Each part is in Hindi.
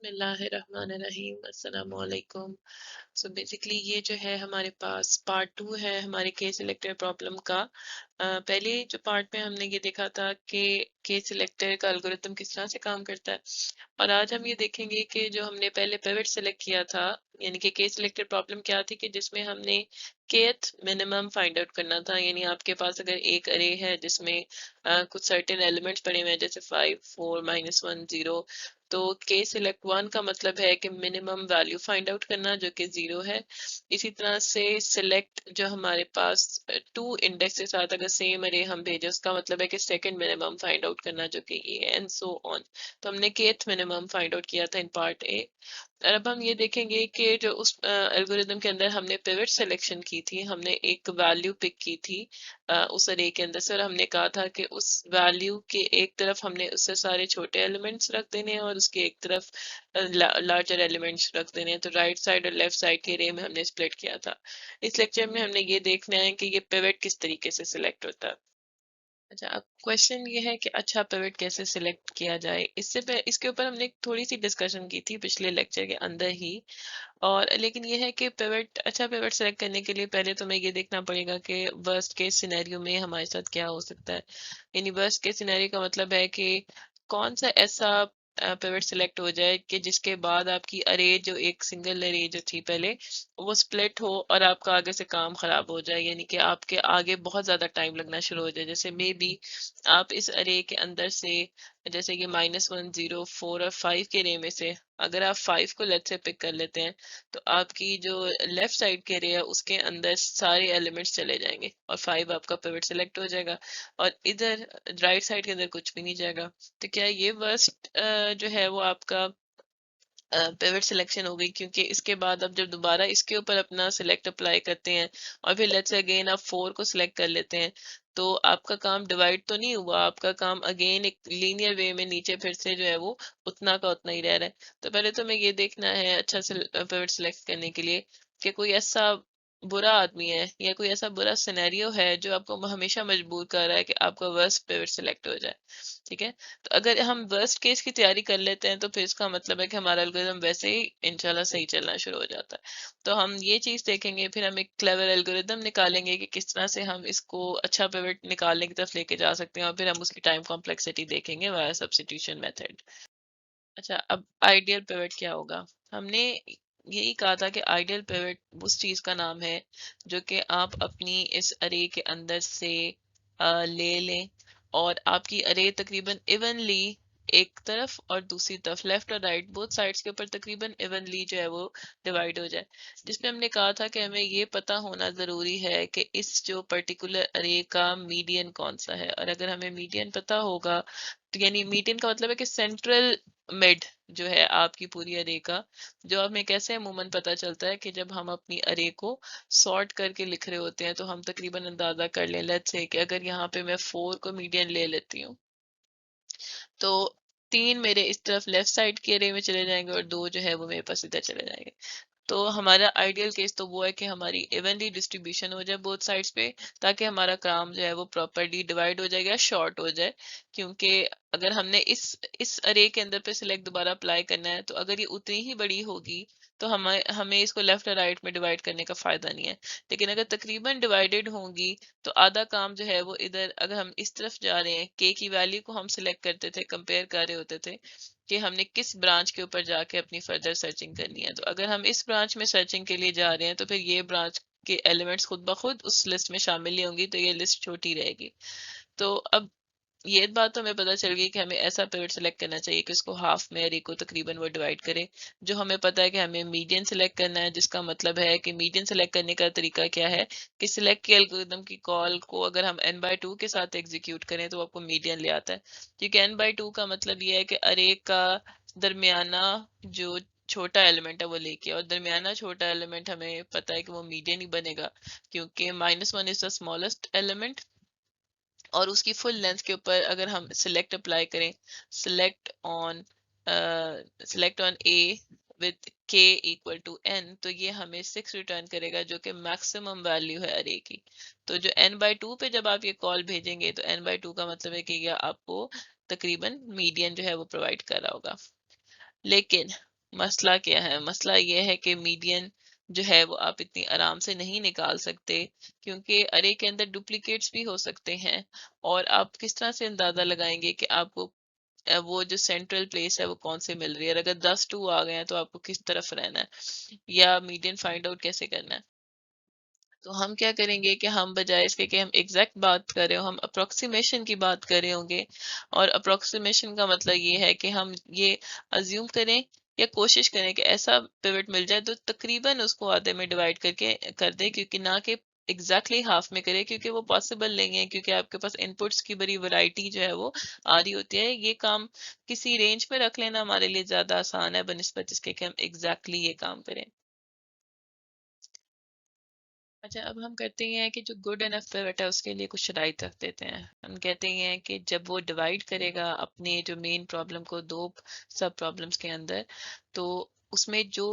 बिस्मिल्लाहिर्रहमानिर्रहीम अस्सलामुअलैकुम। सो बेसिकली ये जो है हमारे पास पार्ट टू है हमारे के सिलेक्टर प्रॉब्लम का। पहले जो पार्ट में हमने ये देखा था कि के सिलेक्टर का एल्गोरिथम किस तरह से काम करता है, और आज हम ये देखेंगे कि जो हमने पहले पिवट सेलेक्ट किया था, यानी कि के सिलेक्टर प्रॉब्लम क्या थी कि जिसमें हमने केथ मिनिमम फाइंड आउट करना था। यानी आपके पास अगर एक अरे है जिसमें कुछ सर्टेन एलिमेंट्स पड़े हुए हैं जैसे 5 4 -1 0, तो के सिलेक्ट वन का मतलब है कि मिनिमम वैल्यू फाइंड आउट करना जो कि 0 है। इसी तरह से सिलेक्ट जो हमारे पास टू इंडेक्स के साथ अगर सेम अरे हम भेजे उसका मतलब है कि सेकंड मिनिमम फाइंड आउट करना जो कि ये एंड सो ऑन। तो हमने केथ मिनिमम फाइंड आउट किया था इन पार्ट ए। और अब हम ये देखेंगे कि जो उस एल्गोरिदम के अंदर हमने पिवट सिलेक्शन की थी, हमने एक वैल्यू पिक की थी उस अरे के अंदर से, और हमने कहा था कि उस वैल्यू के एक तरफ हमने उससे सारे छोटे एलिमेंट्स रख देने हैं और उसके एक तरफ लार्जर एलिमेंट्स रख देने हैं। तो राइट साइड और लेफ्ट साइड के रे में हमने स्प्लिट किया था। इस लेक्चर में हमने ये देखना है कि ये पिवट किस तरीके से सिलेक्ट होता है। अच्छा, अब क्वेश्चन ये है कि अच्छा पिवट कैसे सिलेक्ट किया जाए। इसके ऊपर हमने थोड़ी सी डिस्कशन की थी पिछले लेक्चर के अंदर ही। और लेकिन ये है कि पिवट सेलेक्ट करने के लिए पहले तो हमें ये देखना पड़ेगा कि वर्स्ट केस सिनेरियो में हमारे साथ क्या हो सकता है। यानी वर्स्ट केस सिनेरियो का मतलब है कि कौन सा ऐसा पिवट सिलेक्ट हो जाए कि जिसके बाद आपकी अरे जो एक सिंगल अरे जो थी पहले वो स्प्लिट हो और आपका आगे से काम खराब हो जाए, यानी कि आपके आगे बहुत ज्यादा टाइम लगना शुरू हो जाए। जैसे मे बी आप इस अरे के अंदर से, जैसे कि -1 0 4 और 5 के अरे में से अगर आप 5 को लेट से पिक कर लेते हैं तो आपकी जो लेफ्ट साइड के एरिया उसके अंदर सारे एलिमेंट्स चले जाएंगे और 5 आपका पिवट सेलेक्ट हो जाएगा, और इधर राइट साइड के अंदर कुछ भी नहीं जाएगा। तो क्या ये वर्स्ट जो है वो आपका पिवट सिलेक्शन हो गई, क्योंकि इसके बाद अब जब दोबारा इसके ऊपर अपना सिलेक्ट अप्लाई करते हैं और फिर लेट्स अगेन आप 4 को सिलेक्ट कर लेते हैं, तो आपका काम डिवाइड तो नहीं हुआ, आपका काम अगेन एक लीनियर वे में नीचे फिर से जो है वो उतना का उतना ही रह रहा है। तो पहले तो हमें ये देखना है अच्छा से पिवट सिलेक्ट करने के लिए कि कोई ऐसा बुरा आदमी है या कोई ऐसा बुरा सिनेरियो है जो आपको हमेशा मजबूर कर रहा है कि आपका वर्स्ट पिवट सिलेक्ट हो जाए। ठीक है, तो अगर हम वर्स्ट केस की तैयारी कर लेते हैं तो फिर इसका मतलब है कि हमारा एल्गोरिदम वैसे ही इंशाल्लाह सही चलना शुरू हो जाता है। तो हम ये चीज देखेंगे, फिर हम एक क्लेवर एल्गोरिदम निकालेंगे कि किस तरह से हम इसको अच्छा पिवट निकालने की तरफ लेके जा सकते हैं, और फिर हम उसकी टाइम कॉम्प्लेक्सिटी देखेंगे वाया सब्स्टिट्यूशन मेथड। अच्छा, अब आइडियल पिवट क्या होगा। हमने यही कहा था कि आइडियल पिवट उस चीज का नाम है जो कि आप अपनी इस अरे के अंदर से ले लें और आपकी अरे तकरीबन इवनली एक तरफ और दूसरी तरफ लेफ्ट और राइट बोथ साइड्स के ऊपर तकरीबन इवनली जो है वो डिवाइड हो जाए। जिसमें हमने कहा था कि हमें ये पता होना जरूरी है कि इस जो पर्टिकुलर अरे का मीडियन कौन सा है, और अगर हमें मीडियन पता होगा तो यानी मीडियन का मतलब है कि सेंट्रल मिड जो है आपकी पूरी अरे का, जो हमें कैसे अमूमन पता चलता है कि जब हम अपनी अरे को सॉर्ट करके लिख रहे होते हैं तो हम तकरीबन अंदाजा कर लें, लेट्स से कि अगर यहाँ पे मैं 4 को मीडियन ले लेती हूँ तो 3 मेरे इस तरफ लेफ्ट साइड के एरिया में चले जाएंगे और 2 जो है वो मेरे पास इधर चले जाएंगे। तो हमारा आइडियल केस तो वो है कि हमारी इवनली डिस्ट्रीब्यूशन हो जाए बोथ साइड्स पे, ताकि हमारा काम जो है वो प्रॉपरली डिवाइड हो जाएगा, शॉर्ट हो जाए। क्योंकि अगर हमने इस अरे के अंदर पे सिलेक्ट दोबारा अप्लाई करना है तो अगर ये उतनी ही बड़ी होगी तो हमें हमें इसको लेफ्ट और राइट में डिवाइड करने का फायदा नहीं है। लेकिन अगर तकरीबन डिवाइडेड होंगी तो आधा काम जो है वो इधर, अगर हम इस तरफ जा रहे हैं के की वैल्यू को हम सिलेक्ट करते थे, कंपेयर कर रहे होते थे कि हमने किस ब्रांच के ऊपर जाके अपनी फर्दर सर्चिंग करनी है। तो अगर हम इस ब्रांच में सर्चिंग के लिए जा रहे हैं तो फिर ये ब्रांच के एलिमेंट्स खुद ब खुद उस लिस्ट में शामिल नहीं होंगी, तो ये लिस्ट छोटी रहेगी। तो अब ये बात तो हमें पता चल गई कि हमें ऐसा पिवट सेलेक्ट करना चाहिए कि उसको हाफ में अरे को तकरीबन वो डिवाइड करे। जो हमें पता है कि हमें मीडियन सेलेक्ट करना है, जिसका मतलब है कि मीडियन सेलेक्ट करने का तरीका क्या है कि सिलेक्ट के एल्गोरिदम की कॉल को अगर हम n/2 के साथ एग्जीक्यूट करें तो आपको मीडियन ले आता है। क्योंकि n/2 का मतलब ये है कि अरे का दरमियाना जो छोटा एलिमेंट है वो लेके, और दरमियाना छोटा एलिमेंट हमें पता है कि वो मीडियन ही बनेगा, क्योंकि -1 इज द स्मॉलेस्ट एलिमेंट। और उसकी फुल लेंथ के ऊपर अगर हम सिलेक्ट अप्लाई करें, select on select on A with k equal to n, तो ये हमें 6 रिटर्न करेगा जो कि मैक्सिमम वैल्यू है अरे की। तो जो n/2 पे जब आप ये कॉल भेजेंगे तो n/2 का मतलब है कि ये आपको तकरीबन मीडियन जो है वो प्रोवाइड कर रहा होगा। लेकिन मसला क्या है? मसला ये है कि मीडियन जो है वो आप इतनी आराम से नहीं निकाल सकते, क्योंकि अरे के अंदर डुप्लीकेट्स भी हो सकते हैं। और आप किस तरह से अंदाजा लगाएंगे कि आपको वो जो सेंट्रल प्लेस है वो कौन से मिल रही है? और अगर 10 2 आ गए हैं तो आपको किस तरफ रहना है, या मीडियन फाइंड आउट कैसे करना है? तो हम क्या करेंगे कि हम बजाय इसके कि हम एग्जैक्ट बात कर रहे हो, हम अप्रोक्सीमेशन की बात कर रहे होंगे। और अप्रोक्सीमेशन का मतलब ये है कि हम ये अज्यूम करें या कोशिश करें कि ऐसा पिवट मिल जाए तो तकरीबन उसको आधे में डिवाइड करके कर दे, क्योंकि ना कि एग्जैक्टली हाफ में करे, क्योंकि वो पॉसिबल नहीं है, क्योंकि आपके पास इनपुट्स की बड़ी वैरायटी जो है वो आ रही होती है। ये काम किसी रेंज में रख लेना हमारे लिए ज्यादा आसान है बनिस्बत इसके कि हम एग्जैक्टली ये काम करें। अच्छा, अब हम कहते हैं कि जो गुड एनफ पिवट है उसके लिए कुछ शराइत रख देते हैं। हम कहते हैं कि जब वो डिवाइड करेगा अपने जो मेन प्रॉब्लम को दो सब प्रॉब्लम्स के अंदर, तो उसमें जो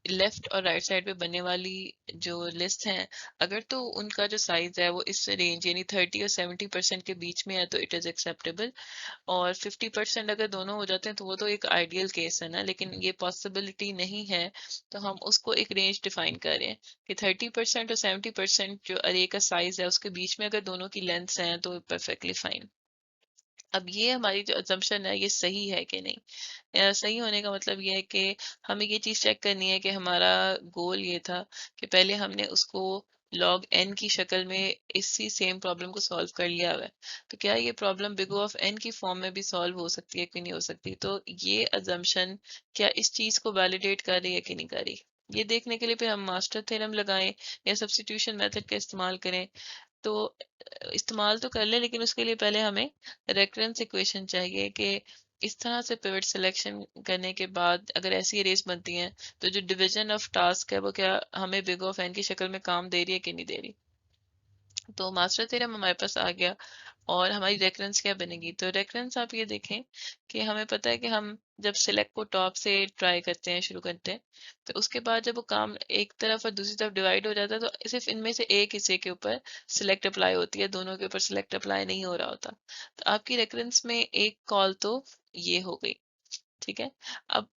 लेफ्ट और राइट साइड पे बनने वाली जो लिस्ट हैं, अगर तो उनका जो साइज है वो इस रेंज यानी 30 और 70% के बीच में है तो इट इज एक्सेप्टेबल। और 50% अगर दोनों हो जाते हैं तो वो तो एक आइडियल केस है ना, लेकिन ये पॉसिबिलिटी नहीं है। तो हम उसको एक रेंज डिफाइन कर रहे हैं कि 30% और 70% जो अरे का साइज है उसके बीच में अगर दोनों की लेंथ्स हैं तो परफेक्टली फाइन। अब ये हमारी जो अजम्पशन है ये सही है कि नहीं? सही होने का मतलब ये है कि हमें ये चीज चेक करनी है कि हमारा गोल ये था कि पहले हमने उसको log n की शक्ल में इसी सेम प्रॉब्लम को सॉल्व कर लिया हुआ है। तो क्या ये problem big O of n की फॉर्म में भी सॉल्व हो सकती है कि नहीं हो सकती? तो ये अजम्पशन क्या इस चीज को वैलिडेट कर रही है कि नहीं कर रही? ये देखने के लिए फिर हम मास्टर थ्योरम लगाएं या सब्स्टिट्यूशन मेथड का इस्तेमाल करें। तो इस्तेमाल तो कर ले, लेकिन उसके लिए पहले हमें रेफरेंस इक्वेशन चाहिए कि इस तरह से पिवट सिलेक्शन करने के बाद अगर ऐसी रेस बनती हैं तो जो डिवीजन ऑफ टास्क है वो क्या हमें बिग ऑफ एन की शक्ल में काम दे रही है कि नहीं दे रही। तो मास्टर थ्योरम हमारे पास आ गया। और हमारी रेफरेंस क्या बनेगी? तो रेफरेंस आप ये देखें कि हमें पता है कि हम जब सिलेक्ट को टॉप से ट्राई करते हैं, शुरू करते हैं, तो उसके बाद जब वो काम एक तरफ और दूसरी तरफ डिवाइड हो जाता है तो सिर्फ इनमें से एक हिस्से के ऊपर सिलेक्ट अप्लाई होती है, दोनों के ऊपर सिलेक्ट अप्लाई नहीं हो रहा होता। तो आपकी रेफरेंस में एक कॉल तो ये हो गई, ठीक है। अब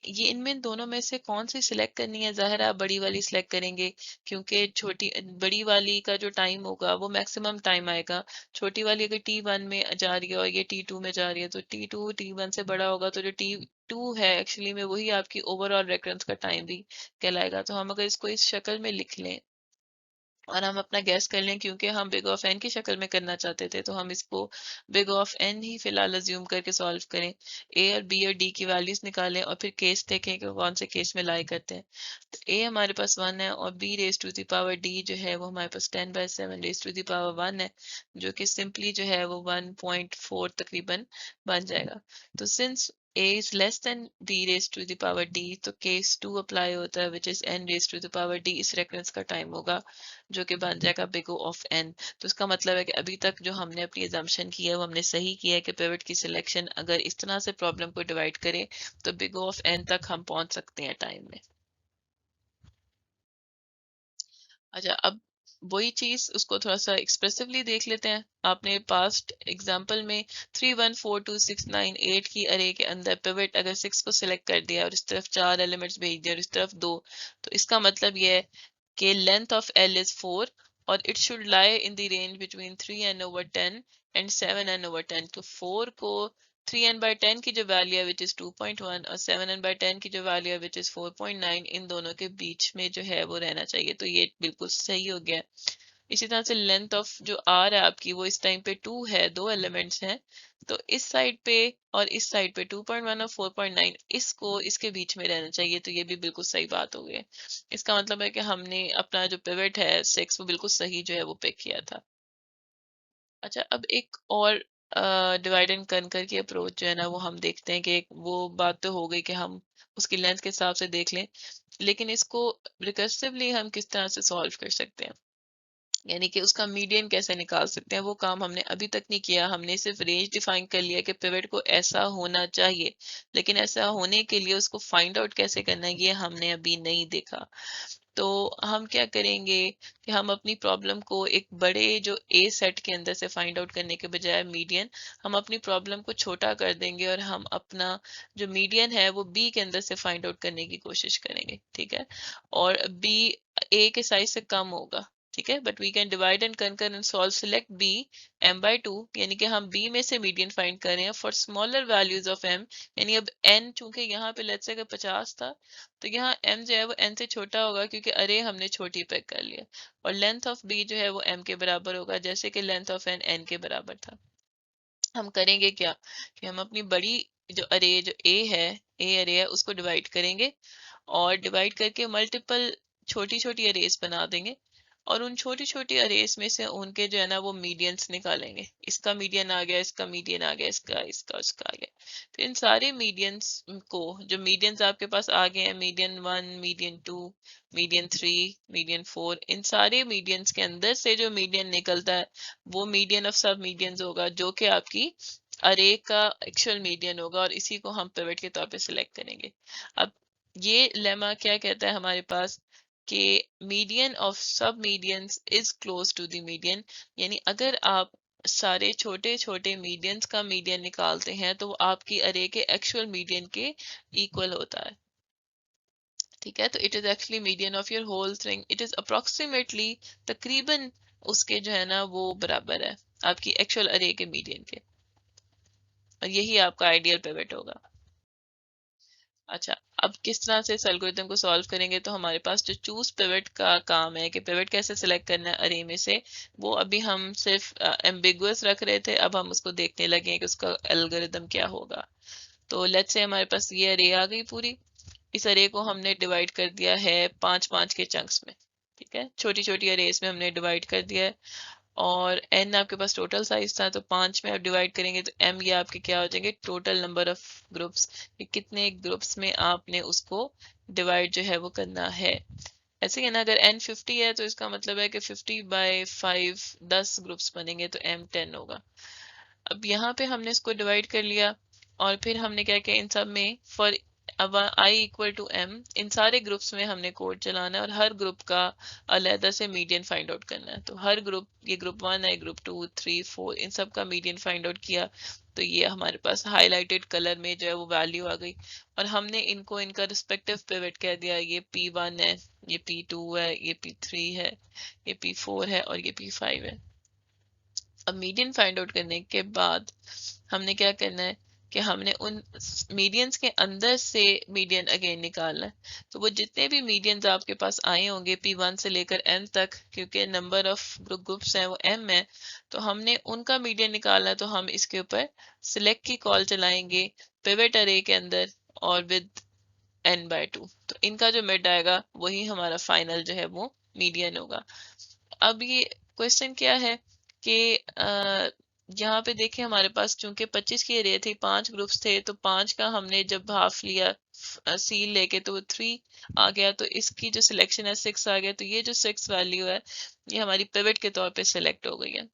ये इनमें दोनों में से कौन सी सिलेक्ट करनी है? जाहिर है आप बड़ी वाली सिलेक्ट करेंगे, क्योंकि छोटी बड़ी वाली का जो टाइम होगा वो मैक्सिमम टाइम आएगा। छोटी वाली अगर T1 में जा रही है और ये T2 में जा रही है तो T2 T1 से बड़ा होगा, तो जो T2 है एक्चुअली में वही आपकी ओवरऑल रेफरेंस का टाइम भी कहलाएगा। तो हम अगर इसको इस शक्ल में लिख लें और हम अपना गैस कर लें, क्योंकि हम बिग ऑफ एन की शक्ल में करना चाहते थे तो हम इसको बिग ऑफ एन ही फिलहाल अज्यूम करके सॉल्व करें। ए और बी और डी की वैल्यूज निकालें और फिर केस देखें कि कौन से केस में लाई करते हैं। तो ए हमारे पास 1 है और B raise to the power D जो है वो हमारे पास 10/7 रेज टू द पावर 1 है, जो कि सिंपली जो है वो 1.4 तकरीबन बन जाएगा। तो since a is less than b raised to the power d, तो केस 2 अप्लाई होता है, which is n raised to the power d। इस रेफरेंस का टाइम होगा जो कि बन जाएगा बिग O ऑफ n। तो इसका मतलब है कि अभी तक जो हमने अपनी एजम्पशन की है वो हमने सही किया है कि पिवट की सिलेक्शन अगर इस तरह से प्रॉब्लम को डिवाइड करे तो बिग O ऑफ n तक हम पहुंच सकते हैं टाइम में। अच्छा, अब वही चीज उसको थोड़ा सा एक्सप्रेसिवली देख लेते हैं। आपने पास्ट एग्जांपल में 3 1 4 2 6 9 8 की अरे के अंदर पिवट अगर 6 को सिलेक्ट कर दिया और इस तरफ 4 एलिमेंट्स भेज दिया और इस तरफ 2, तो इसका मतलब ये है कि लेंथ ऑफ एल इज 4 और it should lie in the range between 3n/10 and 7n/10। तो 4 को 3n/10 की जो वैल्यू है विच इज 2.1 और 7n/10 की जो वैल्यू है विच इज 4.9, इन दोनों के बीच में जो है वो रहना चाहिए। तो ये बिल्कुल सही हो गया। इसी तरह से लेंथ ऑफ जो आर है आपकी वो इस टाइम पे 2 है, दो एलिमेंट्स हैं, तो इस साइड पे और इस साइड पे 2.1 और 4.9 इसको इसके बीच में रहना चाहिए। तो ये भी बिल्कुल सही बात हो गई। इसका मतलब है कि हमने अपना जो पिवट है 6 वो बिल्कुल सही जो है वो पिक किया था। अच्छा, अब एक और डिवाइड एंड कनकर की अप्रोच जो है ना वो हम देखते हैं कि वो बात तो हो गई कि हम उसकी लेंथ के हिसाब से देख लें, लेकिन इसको रिकर्सिवली हम किस तरह से सॉल्व कर सकते हैं, यानी कि उसका मीडियन कैसे निकाल सकते हैं, वो काम हमने अभी तक नहीं किया। हमने सिर्फ रेंज डिफाइन कर लिया कि पिवट को ऐसा होना चाहिए, लेकिन ऐसा होने के लिए उसको फाइंड आउट कैसे करना है ये हमने अभी नहीं देखा। तो हम क्या करेंगे कि हम अपनी प्रॉब्लम को एक बड़े जो ए सेट के अंदर से फाइंड आउट करने के बजाय मीडियन, हम अपनी प्रॉब्लम को छोटा कर देंगे और हम अपना जो मीडियन है वो बी के अंदर से फाइंड आउट करने की कोशिश करेंगे, ठीक है। और बी ए के साइज से कम होगा, ठीक है, but we can divide and conquer and solve select B m/2, यानी कि हम बी में से मीडियन फाइंड कर रहे हैं for smaller values of m। यानी अब n चूंकि यहाँ पे लेट्स से अगर 50 था, तो यहाँ m जो है वो n से छोटा होगा क्योंकि अरे हमने छोटी पिक कर लिया, और लेंथ ऑफ b जो है वो m के बराबर होगा, जैसे कि लेंथ ऑफ n के बराबर था। हम करेंगे क्या कि हम अपनी बड़ी जो अरे जो a है, a अरे है, उसको डिवाइड करेंगे और डिवाइड करके मल्टीपल छोटी छोटी अरेज बना देंगे, और उन छोटी छोटी अरेज में से उनके जो है ना वो मीडियंस निकालेंगे। इसका मीडियन आ गया, इसका मीडियन आ गया, इसका इसका उसका आ गया। तो इन सारे मीडियंस को, जो मीडियंस आपके पास आ गए हैं, मीडियन 1, मीडियन 2, मीडियन 3, मीडियन 4, इन सारे मीडियंस के अंदर से जो मीडियन निकलता है वो मीडियन ऑफ सब मीडियंस होगा, जो कि आपकी अरे का एक्चुअल मीडियन होगा, और इसी को हम पिवट के तौर पे सिलेक्ट करेंगे। अब ये लेमा क्या कहता है हमारे पास कि मीडियन ऑफ सब medians is close to the median, यानी अगर आप सारे छोटे छोटे मीडियंस का मीडियन निकालते हैं तो वो आपकी अरे के एक्चुअल मीडियन के इक्वल होता है, ठीक है। तो it is actually median of your whole thing, it is approximately, तकरीबन उसके जो है ना वो बराबर है आपकी एक्चुअल अरे के मीडियन के, और यही आपका आइडियल पिवट होगा। अच्छा, अब किस तरह से इस एल्गोरिथम को सॉल्व करेंगे, तो हमारे पास जो चूज पिवट का काम है कि पिवट कैसे सिलेक्ट करना है अरे में से, वो अभी हम सिर्फ एम्बिगुअस रख रहे थे, अब हम उसको देखने लगे हैं कि उसका एल्गोरिथम क्या होगा। तो लेट्स से हमारे पास ये अरे आ गई पूरी, इस अरे को हमने डिवाइड कर दिया है 5-5 के चंक्स में, ठीक है, छोटी छोटी अरेज में हमने डिवाइड कर दिया है। और n आपके पास टोटल साइज था, तो 5 में आप डिवाइड करेंगे तो m ये आपके क्या हो जाएंगे, टोटल नंबर ऑफ ग्रुप्स, कि कितने ग्रुप्स में आपने उसको डिवाइड जो है वो करना है। ऐसे ही ना, अगर n 50 है तो इसका मतलब है कि 50/5 10 ग्रुप्स बनेंगे, तो m 10 होगा। अब यहाँ पे हमने इसको डिवाइड कर लिया, और फिर हमने क्या किया, इन सब में फॉर अब i इक्वल टू m, इन सारे ग्रुप्स में हमने कोड चलाना है और हर ग्रुप का अलहदा से मीडियन फाइंड आउट करना है। तो हर ग्रुप, ये ग्रुप 1 है, ग्रुप 2, 3, 4, इन सब का मीडियन फाइंड आउट किया, तो ये हमारे पास हाईलाइटेड कलर में जो है वो वैल्यू आ गई, और हमने इनको इनका रिस्पेक्टिव पिवट कह दिया, ये p1 है, ये p2 है, ये p3 है, ये p4 है, और ये p5 है। अब मीडियन फाइंड आउट करने के बाद हमने क्या करना है कि हमने उन मीडियंस के अंदर से मीडियन अगेन निकालना है। तो वो जितने भी मीडियंस आपके पास आए होंगे p1 से लेकर m तक, क्योंकि नंबर ऑफ ग्रुप्स हैं वो m है, तो हमने उनका मीडियन निकालना है। तो हम इसके ऊपर सिलेक्ट की कॉल चलाएंगे पिवट अरे के अंदर, और विद n/2, तो इनका जो मिड आएगा वही हमारा फाइनल जो है वो मीडियन होगा। अब ये क्वेश्चन क्या है कि यहाँ पे देखें, हमारे पास चूंकि 25 की अरे थी, 5 ग्रुप्स थे, तो 5 का हमने जब हाफ लिया सील लेके तो 3 आ गया, तो इसकी जो सिलेक्शन है 6 आ गया, तो ये जो 6 वैल्यू है ये हमारी पिवट के तौर पे सिलेक्ट हो गई है।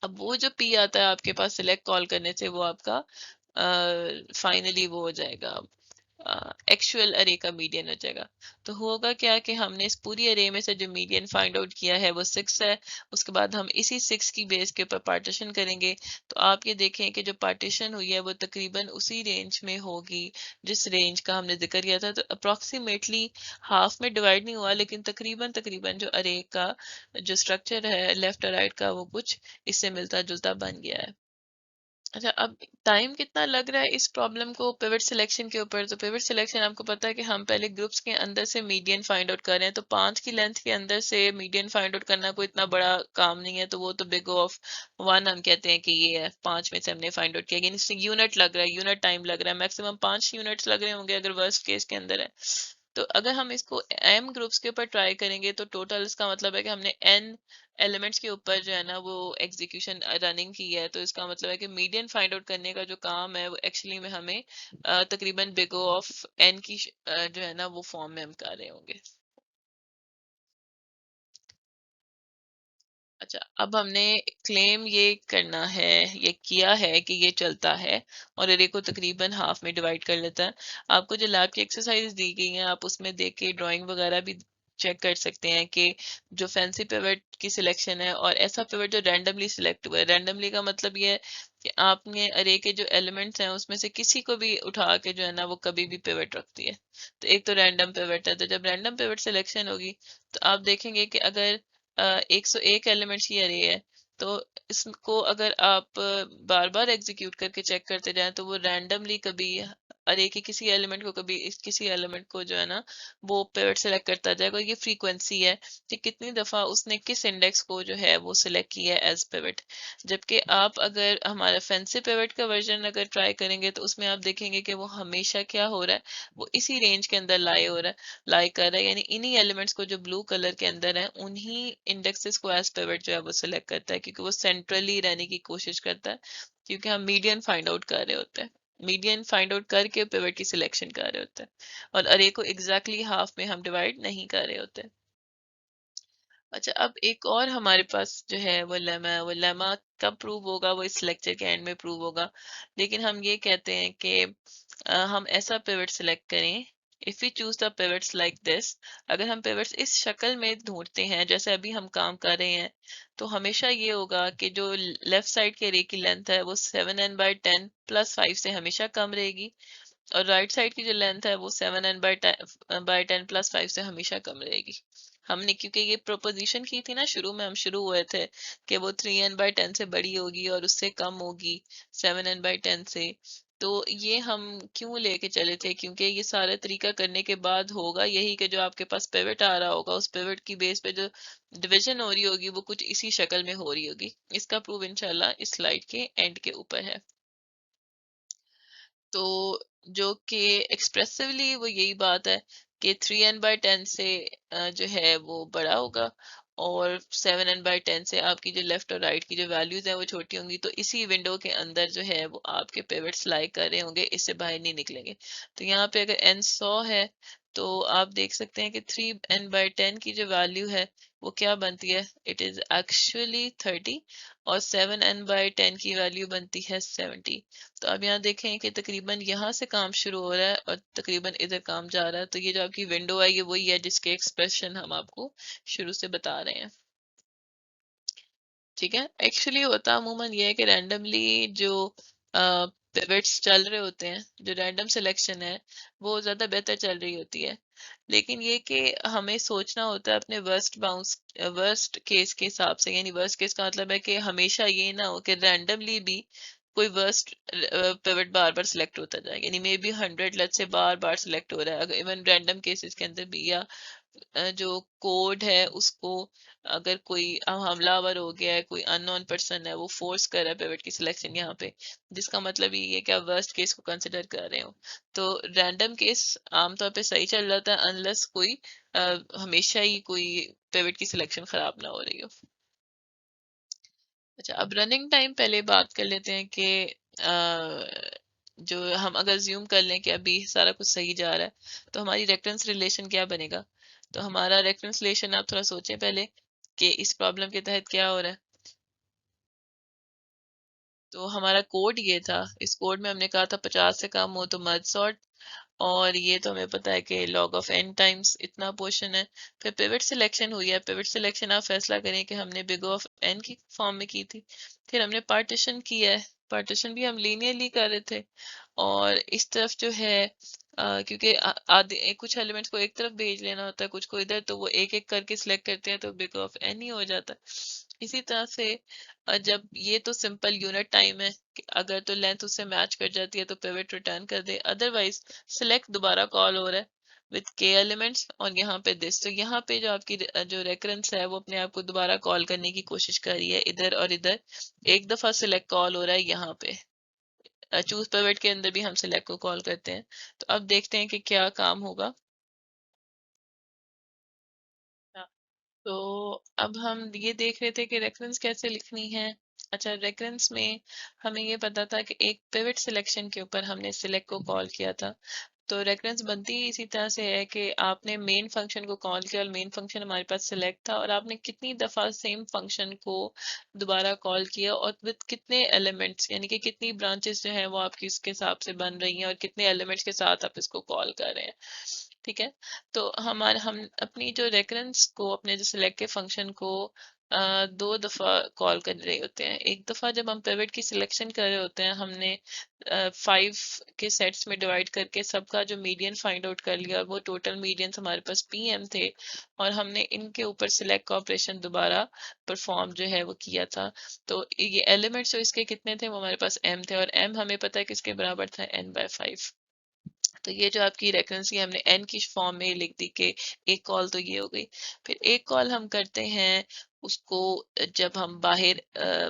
अब वो जो पी आता है आपके पास सिलेक्ट कॉल करने से, वो आपका फाइनली वो हो जाएगा, एक्चुअल अरे का मीडियन हो जाएगा। तो होगा क्या कि हमने इस पूरी अरे में से जो मीडियन फाइंड आउट किया है वो 6 है, उसके बाद हम इसी 6 की बेस के ऊपर पार्टीशन करेंगे। तो आप ये देखें कि जो पार्टीशन हुई है वो तकरीबन उसी रेंज में होगी जिस रेंज का हमने जिक्र किया था। तो अप्रॉक्सीमेटली हाफ में डिवाइड नहीं हुआ, लेकिन तकरीबन तकरीबन जो अरे का जो स्ट्रक्चर है लेफ्ट और राइट का, वो कुछ इससे मिलता जुलता बन गया है। अच्छा, अब टाइम कितना लग रहा है इस प्रॉब्लम को पिवट सिलेक्शन के ऊपर। तो पिवट सिलेक्शन आपको पता है कि हम पहले ग्रुप्स के अंदर से मीडियन फाइंड आउट कर रहे हैं, तो 5 की लेंथ के अंदर से मीडियन फाइंड आउट करना कोई इतना बड़ा काम नहीं है, तो वो तो बिग ऑफ 1 हम कहते हैं कि ये है, 5 में से हमने फाइंड आउट किया, यानी इससे यूनिट लग रहा है, यूनिट टाइम लग रहा है, मैक्सिमम 5 यूनिट्स लग रहे होंगे अगर वर्स्ट केस के अंदर है। तो अगर हम इसको m ग्रुप्स के ऊपर ट्राई करेंगे, तो टोटल इसका मतलब है कि हमने n एलिमेंट्स के ऊपर जो है ना वो एग्जीक्यूशन रनिंग की है। तो इसका मतलब है कि मीडियन फाइंड आउट करने का जो काम है वो एक्चुअली में हमें तकरीबन बिग ओ ऑफ n की जो है ना वो फॉर्म में हम कर रहे होंगे। अच्छा, अब हमने क्लेम ये करना है, ये किया है कि ये चलता है और एरे को तकरीबन हाफ में डिवाइड कर लेता है। आपको जो लैब की एक्सरसाइज दी गई हैं, आप उसमें देख के ड्राइंग वगैरह भी चेक कर सकते हैं कि जो फैंसी पिवट की सिलेक्शन है और ऐसा पिवट जो रैंडमली सिलेक्ट हुआ है। रैंडमली का मतलब ये है कि आपने अरे के जो एलिमेंट्स हैं उसमें से किसी को भी उठा के जो है ना वो कभी भी पिवट रखती है। तो एक तो रैंडम पिवट है, तो जब रैंडम पिवट सिलेक्शन होगी तो आप देखेंगे कि अगर 101 एलिमेंट्स की अरे है, तो इसको अगर आप बार बार एग्जीक्यूट करके चेक करते जाएं तो वो रैंडमली कभी अरे के किसी एलिमेंट को कभी इस किसी एलिमेंट को जो है ना वो पिवट सेलेक्ट करता जाएगा। ये फ्रीक्वेंसी है कि कितनी दफा उसने किस इंडेक्स को जो है वो सिलेक्ट किया है एज पिवट। जबकि आप अगर हमारा फैंसी पिवट का वर्जन अगर ट्राई करेंगे तो उसमें आप देखेंगे कि वो हमेशा क्या हो रहा है, वो इसी रेंज के अंदर लाई हो रहा है, लाई कर रहा है, यानी इन्हीं एलिमेंट्स को जो ब्लू कलर के अंदर है उन्हीं इंडेक्सेस को एज पिवट जो है वो सिलेक्ट करता है, क्योंकि वो सेंट्रली रहने की कोशिश करता है, क्योंकि हम मीडियन फाइंड आउट कर रहे होते हैं। मीडियन फाइंड आउट करके पिवट की सिलेक्शन कर रहे होते हैं और अरे को एग्जैक्टली हाफ में हम डिवाइड नहीं कर रहे होते। अच्छा, अब एक और हमारे पास जो है वो लेमा है। वो लेमा कब प्रूव होगा, वो इस लेक्चर के एंड में प्रूव होगा। लेकिन हम ये कहते हैं कि हम ऐसा पिवट सिलेक्ट करें, if we choose the pivots like this. अगर हम पिवट्स इस शक्ल में ढूंढते हैं जैसे अभी हम काम कर रहे हैं, तो हमेशा ये होगा कि जो लेफ्ट साइड के रे की लेंथ है वो 7n/10 +5 से हमेशा कम रहेगी, और राइट साइड की जो लेंथ है वो 7n/10 +5 से हमेशा कम रहेगी। हमने क्योंकि ये प्रोपोजिशन की थी ना, शुरू में हम शुरू हुए थे कि वो 3n/10 से बड़ी होगी और उससे कम होगी 7n/10 से। तो ये हम क्यों लेके चले थे, क्योंकि ये सारा तरीका करने के बाद होगा यही कि जो आपके पास पिवट आ रहा होगा उस पिवट की बेस पे जो डिवीजन हो रही होगी वो कुछ इसी शक्ल में हो रही होगी। इसका प्रूफ इंशाल्लाह इस स्लाइड के एंड के ऊपर है। तो जो कि एक्सप्रेसिवली वो यही बात है कि 3n/10 से जो है वो बड़ा होगा, और 7n/10 से आपकी जो लेफ्ट और राइट की जो वैल्यूज हैं वो छोटी होंगी। तो इसी विंडो के अंदर जो है वो आपके पिवट्स लाई कर रहे होंगे, इससे बाहर नहीं निकलेंगे। तो यहाँ पे अगर n 100 है तो आप देख सकते हैं कि 3n/10 की जो वैल्यू है वो क्या बनती है, इट इज एक्चुअली 30, और 7n/10 की वैल्यू बनती है 70। तो अब यहाँ देखें कि तकरीबन यहाँ से काम शुरू हो रहा है और तकरीबन इधर काम जा रहा है। तो ये जो आपकी विंडो है ये वही है जिसके एक्सप्रेशन हम आपको शुरू से बता रहे हैं। ठीक है, एक्चुअली होता अमूमन ये है कि रैंडमली जो पिवट्स चल रहे होते हैं, जो रैंडम सिलेक्शन है वो ज़्यादा बेहतर चल रही होती है। लेकिन ये कि हमें सोचना होता है अपने वर्स्ट केस के हिसाब से। यानी वर्स्ट केस का मतलब है कि हमेशा ये ना हो कि रैंडमली भी कोई वर्स्ट पिवट बार बार सिलेक्ट होता जाए, यानी मे बी 100 लेट से बार बार सिलेक्ट हो रहा है। अगर इवन रैंडम केसेस के अंदर भी, या जो कोड है उसको अगर कोई हमलावर हो गया है, कोई अननोन पर्सन है, वो फोर्स कर रहा है पिवट की सिलेक्शन यहाँ पे, जिसका मतलब ये है कि आप वर्स्ट केस को कंसिडर कर रहे हो। तो रैंडम केस आमतौर पे सही चल जाता है अनलेस कोई हमेशा ही कोई पिवट की सिलेक्शन खराब ना हो रही हो। अच्छा, अब रनिंग टाइम पहले बात कर लेते हैं कि जो हम अगर ज्यूम कर लें कि अभी सारा कुछ सही जा रहा है तो हमारी रेफरेंस रिलेशन क्या बनेगा। तो हमारा रेफरेंस रिलेशन आप थोड़ा सोचें पहले कि इस प्रॉब्लम के तहत क्या हो रहा है। तो हमारा कोड ये था, इस कोड में हमने कहा था 50 से कम हो तो मर्ज सॉर्ट, और ये तो हमें पता है कि लॉग ऑफ n टाइम्स इतना पोर्शन है। फिर पिवट सिलेक्शन हुई है, पिवट सिलेक्शन आप फैसला करें कि हमने बिग ऑफ n की फॉर्म में की थी। फिर हमने पार्टीशन किया है, पार्टीशन भी हम लीनियरली कर रहे थे, और इस तरफ जो है क्योंकि आधे कुछ एलिमेंट्स को एक तरफ भेज लेना होता है, कुछ को इधर, तो वो एक एक करके सिलेक्ट करते हैं तो बिग ऑफ n ही हो जाता है। इसी तरह से जब ये तो सिंपल यूनिट टाइम है कि अगर तो लेंथ उससे मैच कर जाती है तो पिवट रिटर्न कर दे, अदरवाइज सिलेक्ट दोबारा कॉल हो रहा है विद k एलिमेंट्स, और यहाँ पे दिस। तो यहाँ पे जो आपकी जो रेकरेंस है वो अपने आप को दोबारा कॉल करने की कोशिश कर रही है इधर और इधर। एक दफा सिलेक्ट कॉल हो रहा है यहाँ पे, चूज पिवट के अंदर भी हम सिलेक्ट को कॉल करते हैं। तो अब देखते हैं कि क्या काम होगा। हाँ, तो अब हम ये देख रहे थे कि रेफरेंस कैसे लिखनी है। अच्छा, रेफरेंस में हमें ये पता था कि एक पिवट सिलेक्शन के ऊपर हमने सिलेक्ट को कॉल किया था। तो रेफरेंस बनती ही इसी तरह से है कि आपने मेन फंक्शन को कॉल किया और मेन फंक्शन हमारे पास सिलेक्ट था, और आपने कितनी दफा सेम फंक्शन को दोबारा कॉल किया और विद कितने एलिमेंट्स, यानी कि कितनी ब्रांचेस जो है वो आपकी इसके हिसाब से बन रही हैं और कितने एलिमेंट्स के साथ आप इसको कॉल कर रहे हैं। ठीक है। तो हमारे हम अपनी जो रेकरेंस को, अपने जो सिलेक्ट के फंक्शन को दो दफा कॉल कर रहे होते हैं। एक दफा जब हम पिवट की सिलेक्शन कर रहे होते हैं, हमने 5 के सेट्स में डिवाइड करके सबका जो मीडियन फाइंड आउट कर लिया, और वो टोटल मीडियंस हमारे पास पीएम थे, और हमने इनके ऊपर सिलेक्ट का ऑपरेशन दोबारा परफॉर्म जो है वो किया था। तो ये एलिमेंट्स जो इसके कितने थे, वो हमारे पास एम थे, और एम हमें पता है किसके बराबर था, n/5। तो ये जो आपकी रेकरेंसी हमने एन की फॉर्म में लिख दी कि एक कॉल तो ये हो गई। फिर एक कॉल हम करते हैं उसको, जब हम बाहर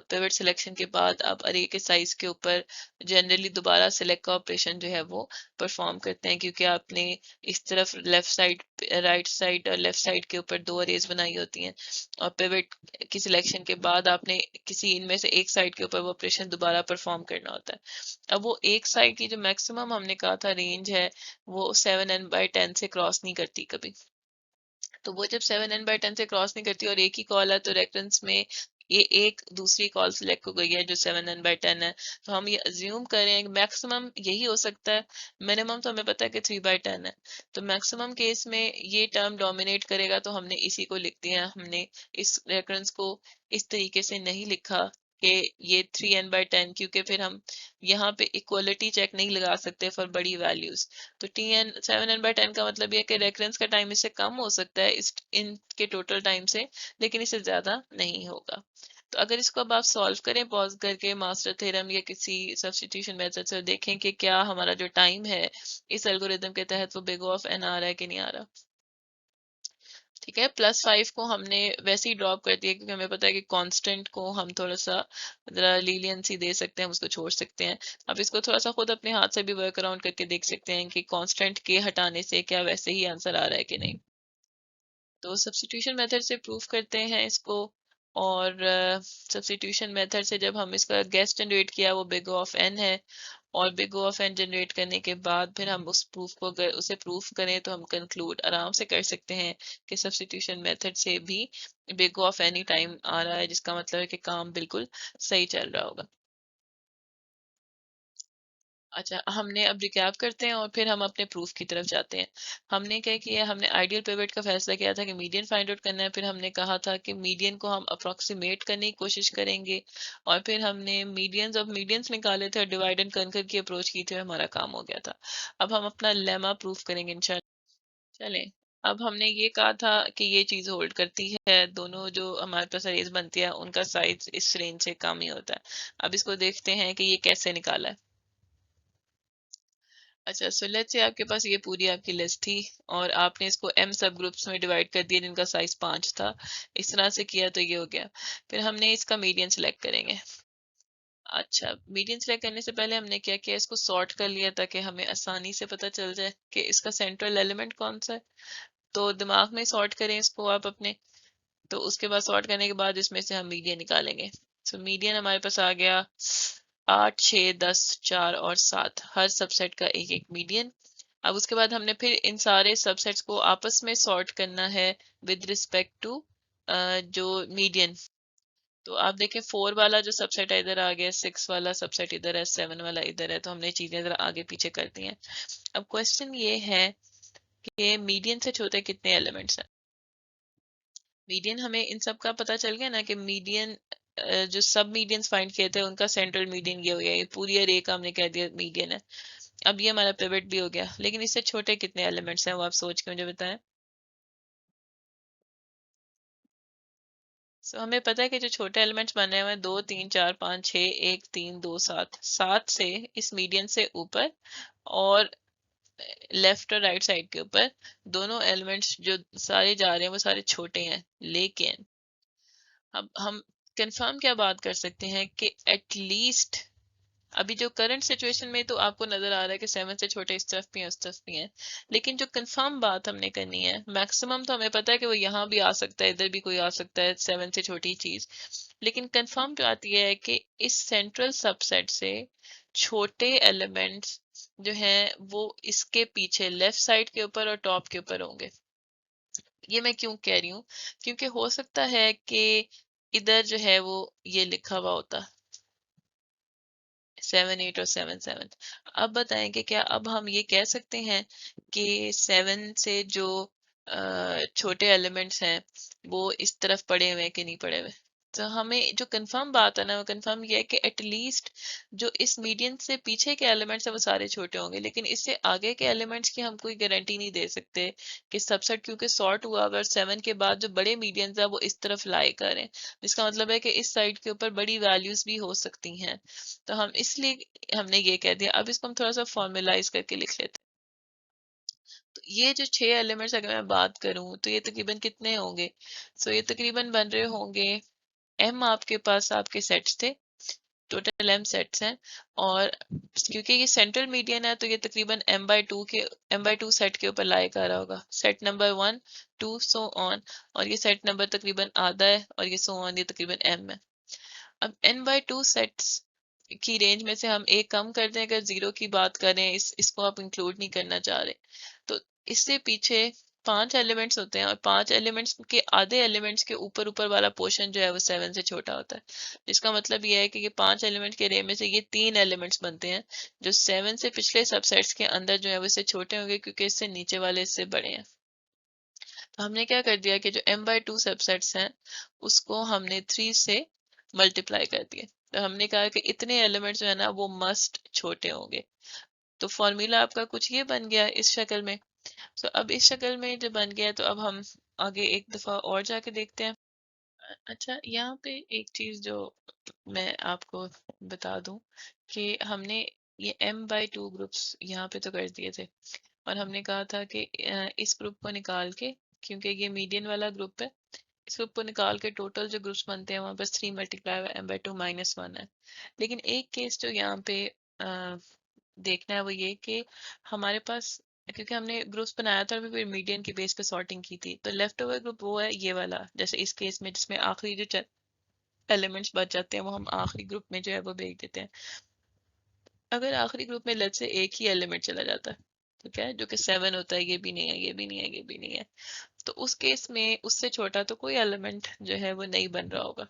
पिवट सिलेक्शन के बाद अब अरे के साइज के ऊपर जनरली दोबारा सिलेक्ट का ऑपरेशन जो है वो परफॉर्म करते हैं, क्योंकि आपने इस तरफ लेफ्ट साइड, राइट साइड और लेफ्ट साइड के ऊपर दो अरेज बनाई होती हैं, और पिवट की सिलेक्शन के बाद आपने किसी इनमें से एक साइड के ऊपर वो ऑपरेशन दोबारा परफॉर्म करना होता है। अब वो एक साइड की जो मैक्सिमम हमने कहा था रेंज है, वो 7n/10 से क्रॉस नहीं करती कभी। तो वो जब 7n/10 से क्रॉस नहीं करती और एक ही कॉल है, तो रेफरेंस में ये एक दूसरी कॉल सिलेक्ट हो गई है जो 7n/10 है, तो हम ये अज्यूम करें मैक्सिमम यही हो सकता है। मिनिमम तो हमें पता है कि 3/10 है। तो मैक्सिमम केस में ये टर्म डोमिनेट करेगा, तो हमने इसी को लिख दिया। हमने इस रेफरेंस को इस तरीके से नहीं लिखा कि ये 3n/10, क्योंकि फिर हम यहाँ पे इक्वलिटी चेक नहीं लगा सकते फॉर बड़ी वैल्यूज। तो Tn 7n/10 का मतलब ये है कि रेफरेंस का टाइम इससे कम हो सकता है इस इनके टोटल टाइम से, लेकिन इससे ज्यादा नहीं होगा। तो अगर इसको अब आप सॉल्व करें पॉज करके मास्टर थ्योरम या किसी सब्स्टिट्यूशन मेथड से, देखें कि क्या हमारा जो टाइम है इस एल्गोरिदम के तहत वो बिग ऑफ एन आ रहा है कि नहीं आ रहा। ठीक है, +5 को हमने वैसे ही ड्रॉप कर दिया, क्योंकि हमें पता है कि कांस्टेंट को हम थोड़ा सा जरा लीलियंसी दे सकते हैं, हम उसको छोड़ सकते हैं। अब इसको थोड़ा सा खुद अपने हाथ से भी वर्क अराउंड करके देख सकते हैं कि कांस्टेंट के हटाने से क्या वैसे ही आंसर आ रहा है कि नहीं। तो सब्स्टिट्यूशन मेथड से प्रूफ करते हैं इसको, और सब्स्टिट्यूशन मेथड से जब हम इसका गेस जनरेट किया वो बिग ऑफ एन है, और big O of n generate करने के बाद फिर हम उस प्रूफ को अगर उसे प्रूफ करें तो हम कंक्लूड आराम से कर सकते हैं कि सब्स्टिट्यूशन मेथड से भी बिग ऑफ एनी टाइम आ रहा है, जिसका मतलब है कि काम बिल्कुल सही चल रहा होगा। अच्छा, हमने अब रिकैप करते हैं और फिर हम अपने प्रूफ की तरफ जाते हैं। हमने क्या किया, हमने आइडियल पिवट का फैसला किया था कि मीडियन फाइंड आउट करना है। फिर हमने कहा था कि मीडियन को हम अप्रोक्सीमेट करने की कोशिश करेंगे, और फिर हमने मीडियंस ऑफ मीडियंस निकाले थे और डिवाइड एंड कंकर की अप्रोच की थी, और हमारा काम हो गया था। अब हम अपना लेमा प्रूफ करेंगे इंशाल्लाह। चलें, अब हमने ये कहा था कि ये चीज होल्ड करती है, दोनों जो हमारे पास अरेज बनती है उनका साइज इस रेंज से कम ही होता है। अब इसको देखते हैं कि ये कैसे निकाला है। अच्छा, सो लेट्स से आपके पास ये पूरी आपकी लिस्ट थी, और आपने इसको एम सब ग्रुप्स में डिवाइड कर दिया जिनका साइज 5 था। इस तरह से किया तो ये हो गया। फिर हमने इसका मीडियन सिलेक्ट करेंगे। अच्छा, मीडियन सिलेक्ट करने से पहले हमने क्या किया, इसको सॉर्ट कर लिया ताकि हमें आसानी से पता चल जाए कि इसका सेंट्रल एलिमेंट कौन सा है। तो दिमाग में सॉर्ट करें इसको आप अपने। तो उसके बाद सॉर्ट करने के बाद इसमें से हम मीडियन निकालेंगे। तो मीडियन हमारे पास आ गया 8, 6, 10, 4 और 7, हर सबसेट का एक एक मीडियन। अब उसके बाद हमने फिर इन सारे सबसेट्स को आपस में सॉर्ट करना है विद रिस्पेक्ट टू जो मीडियन। तो आप देखें 4 वाला जो सबसेट है इधर आ गया, 6 वाला सबसेट इधर है, 7 वाला इधर है, तो हमने चीजें जरा आगे पीछे कर दी हैं। अब क्वेश्चन ये है कि मीडियन से छोटे कितने एलिमेंट्स हैं। मीडियन हमें इन सब का पता चल गया ना कि मीडियन जो सब मीडियंस फाइंड किए थे उनका सेंट्रल मीडियन ये हो गया, ये पूरी अरे का हमने कह दिया मीडियन है। अब ये हमारा पिवट भी हो गया, लेकिन इससे छोटे कितने एलिमेंट्स हैं वो आप सोच के मुझे बताएं। सो हमें पता है कि जो छोटे एलिमेंट्स बने हुए हैं 2, 3, 4, 5, 6, 1, 3, 2, 7, 7 से इस मीडियन से ऊपर, और लेफ्ट और राइट साइड के ऊपर दोनों एलिमेंट्स जो सारे जा रहे हैं वो सारे छोटे हैं। लेकिन अब हम कंफर्म क्या बात कर सकते हैं कि एटलीस्ट अभी जो करंट सिचुएशन में तो आपको नजर आ रहा है कि 7 से छोटे इस तरफ भी हैं उस तरफ भी हैं, लेकिन जो कंफर्म बात हमने करनी है, मैक्सिमम तो हमें पता है कि वो यहाँ भी आ सकता है, इधर भी कोई आ सकता है 7 से छोटी चीज। लेकिन कंफर्म जो आती है कि इस सेंट्रल सबसेट से छोटे एलिमेंट्स जो हैं वो इसके पीछे लेफ्ट साइड के ऊपर और टॉप के ऊपर होंगे। ये मैं क्यों कह रही हूँ, क्योंकि हो सकता है कि इधर जो है वो ये लिखा हुआ होता 7 8 और 7 7। अब बताएं कि क्या अब हम ये कह सकते हैं कि 7 से जो छोटे एलिमेंट्स हैं वो इस तरफ पड़े हुए हैं कि नहीं पड़े हुए। तो हमें जो कंफर्म बात है ना, वो कंफर्म ये है कि एटलीस्ट जो इस मीडियन से पीछे के एलिमेंट्स है वो सारे छोटे होंगे, लेकिन इससे आगे के एलिमेंट्स की हम कोई गारंटी नहीं दे सकते कि सबसेट क्योंकि सॉर्ट हुआ अगर 7 के बाद जो बड़े मीडियंस है वो इस तरफ लाई करें। इसका मतलब है कि इस साइड के ऊपर बड़ी वैल्यूज भी हो सकती हैं। तो हम इसलिए हमने ये कह दिया। अब इसको हम थोड़ा सा फॉर्मुलाइज करके लिख लेते हैं। तो ये जो 6 एलिमेंट्स अगर मैं बात करूं तो ये तकरीबन कितने होंगे। सो ये तकरीबन बन रहे होंगे एम, आपके पास आपके सेट्स थे, टोटल एम सेट्स हैं, और क्योंकि ये सेंट्रल मीडियन है तो ये तकरीबन एम बाई टू सेट के ऊपर लाई कर रहा होगा। सेट नंबर 1 2 सो ऑन, और ये सेट नंबर तकरीबन आधा है, और ये सो ऑन ये तकरीबन एम है। अब n/2 सेट्स की रेंज में से हम एक कम कर दें, अगर जीरो की बात करें, इसको आप इंक्लूड नहीं करना चाह रहे, तो इससे पीछे 5 एलिमेंट्स होते हैं, और 5 एलिमेंट्स के आधे एलिमेंट्स के ऊपर ऊपर वाला पोर्शन जो है वो 7 से छोटा होता है। जिसका मतलब ये है कि ये 5 एलिमेंट्स के रे में से ये 3 एलिमेंट्स बनते हैं जो 7 से पिछले सबसेट्स के अंदर जो है वो इससे छोटे होंगे, क्योंकि इससे नीचे वाले इससे बड़े हैं। तो हमने क्या कर दिया कि जो m/2 सबसेट्स हैं उसको हमने 3 से मल्टीप्लाई कर दिया। तो हमने कहा कि इतने एलिमेंट्स जो है ना वो मस्ट छोटे होंगे। तो फॉर्मूला आपका कुछ ये बन गया इस शक्ल में। तो अब इस शक्ल में जब बन गया तो अब हम आगे एक दफा और जाके देखते हैं। अच्छा, यहाँ पे एक चीज जो मैं आपको बता दूं कि हमने ये m/2 ग्रुप्स यहाँ पे तो कर दिए थे, और हमने कहा था कि इस ग्रुप को निकाल के, क्योंकि ये मीडियन वाला ग्रुप है, इस ग्रुप को निकाल के टोटल जो ग्रुप्स बनते हैं वहाँ बस 3 मल्टीप्लाई m/2 -1 है। लेकिन एक केस जो यहाँ पे देखना है वो ये कि हमारे पास, क्योंकि हमने ग्रुप्स बनाया था और फिर मीडियन के बेस पे सॉर्टिंग की थी, तो लेफ्ट ओवर ग्रुप वो है ये वाला, जैसे इस केस में जिसमें आखिरी जो एलिमेंट्स बच जाते हैं वो हम आखिरी ग्रुप में जो है वो भेज देते हैं। अगर आखिरी ग्रुप में लेट्स से एक ही एलिमेंट चला जाता है, ठीक है, जो कि 7 होता है, ये भी नहीं है, ये भी नहीं है, ये भी नहीं है, तो उस केस में उससे छोटा तो कोई एलिमेंट जो है वो नहीं बन रहा होगा।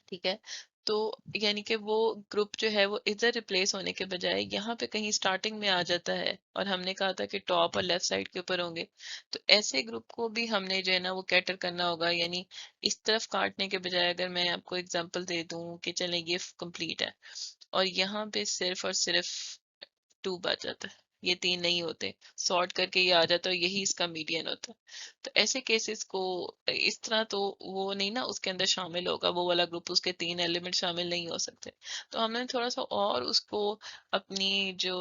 ठीक है, तो यानी कि वो ग्रुप जो है वो इधर रिप्लेस होने के बजाय यहाँ पे कहीं स्टार्टिंग में आ जाता है, और हमने कहा था कि टॉप और लेफ्ट साइड के ऊपर होंगे। तो ऐसे ग्रुप को भी हमने जो है ना वो कैटर करना होगा, यानी इस तरफ काटने के बजाय अगर मैं आपको एग्जांपल दे दूं कि चलें ये कंप्लीट है और यहाँ पे सिर्फ और सिर्फ 2 बच जाता है, ये 3 नहीं होते, सॉर्ट करके ये आ जाता है, यही इसका मीडियन होता है। तो ऐसे केसेस को इस तरह तो वो नहीं ना उसके अंदर शामिल होगा, वो वाला ग्रुप, उसके 3 एलिमेंट शामिल नहीं हो सकते। तो हमने थोड़ा सा और उसको अपनी जो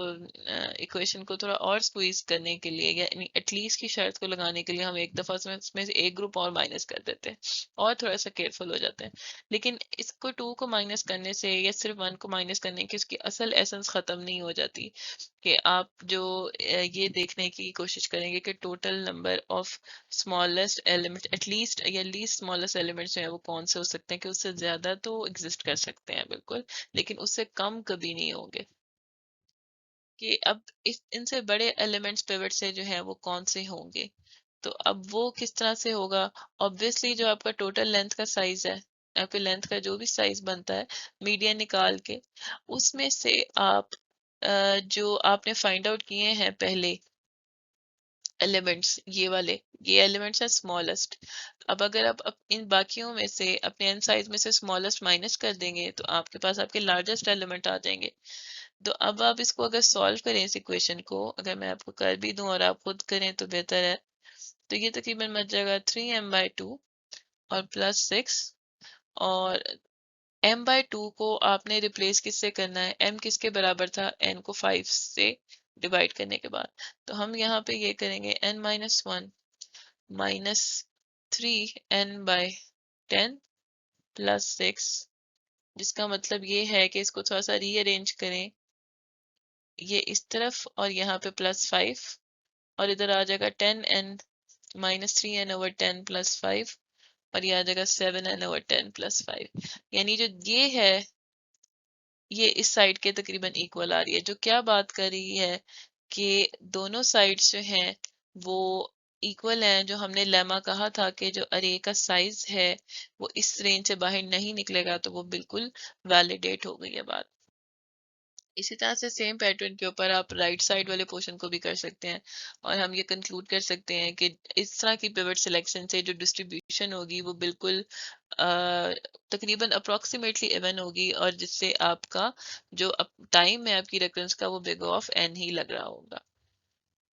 इक्वेशन को थोड़ा और स्क्वीज करने के लिए, या एटलीस्ट की शर्त को लगाने के लिए, हम एक दफा उसमें से एक ग्रुप और माइनस कर देते हैं और थोड़ा सा केयरफुल हो जाते हैं। लेकिन इसको 2 को माइनस करने से या सिर्फ 1 को माइनस करने की उसकी असल एसेंस खत्म नहीं हो जाती, कि आप जो ये देखने की कोशिश करेंगे कि total number of smallest element at least या लीस्ट स्मॉलेस्ट एलिमेंट्स जो है वो कौन से हो सकते हैं, कि उससे ज्यादा तो एग्जिस्ट कर सकते हैं बिल्कुल, लेकिन उससे कम कभी नहीं होंगे। कि अब इस इनसे बड़े एलिमेंट्स पिवट से जो है वो कौन से होंगे। तो अब वो किस तरह से होगा। ऑब्वियसली जो आपका टोटल लेंथ का साइज है, आपके लेंथ का जो भी साइज बनता है मीडियन निकाल के, उसमें से आप जो आपने फाइंड आउट किए हैं पहले एलिमेंट्स, ये एलिमेंट्स हैं स्मॉलेस्ट। अब अगर आप इन बाकियों में से अपने एन साइज में से स्मॉलेस्ट माइनस कर देंगे तो आपके पास आपके लार्जेस्ट एलिमेंट आ जाएंगे। तो अब आप इसको अगर सॉल्व करें इस इक्वेशन को, अगर मैं आपको कर भी दूं और आप खुद करें तो बेहतर है, तो ये तकरीबन बच जाएगा 3m/2 और +6, और m/2 को आपने रिप्लेस किससे करना है, m किसके बराबर था, n को 5 से डिवाइड करने के बाद। तो हम यहाँ पे ये करेंगे n-1 -3n/10 +6, जिसका मतलब ये है कि इसको थोड़ा सा रीअरेंज करें, ये इस तरफ और यहाँ पे +5, और इधर आ जाएगा 10n -3n/10 +5, और ये आ जाएगा 7n/10 +5। यानी जो ये है ये इस साइड के तकरीबन इक्वल आ रही है, जो क्या बात कर रही है कि दोनों साइड्स जो हैं वो इक्वल हैं। जो हमने लेमा कहा था कि जो अरे का साइज है वो इस रेंज से बाहर नहीं निकलेगा, तो वो बिल्कुल वैलिडेट हो गई है बात। इसी तरह से सेम पैटर्न के ऊपर आप राइट साइड वाले पोर्शन को भी कर सकते हैं, और हम ये कंक्लूड कर सकते हैं कि इस तरह की पिवट सिलेक्शन से जो डिस्ट्रीब्यूशन होगी वो बिल्कुल तकरीबन अप्रोक्सीमेटली इवन होगी, और जिससे आपका जो टाइम है आपकी रेकरेंस का वो बिग ऑफ एन ही लग रहा होगा।